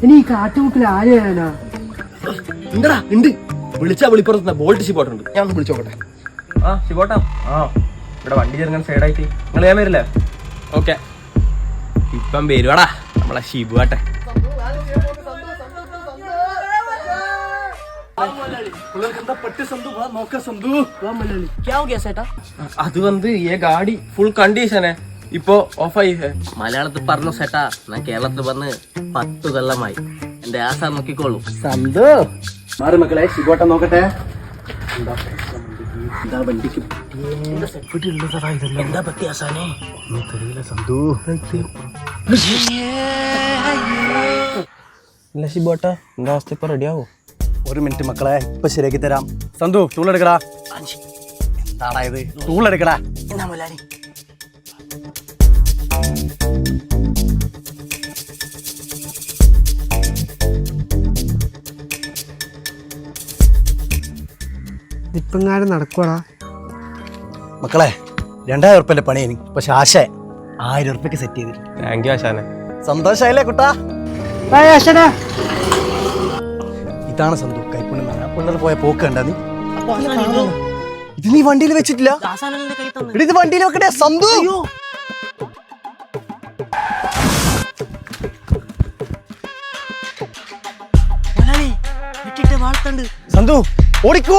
ഇനി ഈ കാട്ടുമുക്കിൽ ആര് വരാനാ? എന്താ ഉണ്ട് വിളിച്ചാ വിളിപ്പുറത്ത് ബോൾട്ട് ഷിപ്പോട്ടുണ്ട്. ഞാൻ ഒന്ന് വിളിച്ചോട്ടെ. ആ ഷിപ്പോട്ടാ, ആ ഇവിടെ വണ്ടി ചെറുങ്ങനെ സൈഡായിട്ട് നിങ്ങൾ ഞാൻ വരില്ലേ? ഓക്കെ ഇപ്പം വരുവാടാ നമ്മളെ ഷിബുവാട്ടെ. അത് വന്ന് ഈ ഗാഡി ഫുൾ കണ്ടീഷനെ ഇപ്പൊ ഓഫായി. മലയാളത്തിൽ പറഞ്ഞു സെട്ടാ, ഞാൻ കേരളത്തിൽ വന്ന് 10 കൊല്ലമായി. എന്റെ ആശ നോക്കിക്കോളൂ. സന്തു മാറി മക്കളെ, ശിവോട്ടം നോക്കട്ടെ. എന്താ വണ്ടിക്ക് എന്താ പറ്റി ആസാനെ? സന്തു അല്ല ശിബോട്ട, എന്താ അവസ്ഥ ഇപ്പൊ റെഡിയാവോ? ഒരു മിനിറ്റ് മക്കളെ, ഇപ്പൊ ശരിയാക്കി തരാം. സന്തു ടൂൾ എടുക്കടാ. എന്താടാ ഇത്? ടൂൾ എടുക്കടാ. എന്നാ മുതലാളി? ഇപ്പങ്ങാരും നടക്കുവാടാ. മക്കളെ 2000 ഉറുപ്പ്യന്റെ പണിയാണ്, പക്ഷെ ആശ 1000 ഉറുപ്പ്യക്ക് സെറ്റ് ചെയ്തിട്ട്. താങ്ക് യു ആശാനെ. സന്തോഷായില്ലേ കുട്ടാ? ആശാനാ, ഇതാണ് സന്തു കൈപ്പുണ്യം. പിള്ളേർ പോയ പോക്ക് കണ്ടാ നീ? ഇത് നീ വണ്ടിയിൽ വെച്ചിട്ടില്ല? ഇത് വണ്ടിയിൽ വെക്കട്ടെ സന്തു. സന്തു ഓടിക്കോ.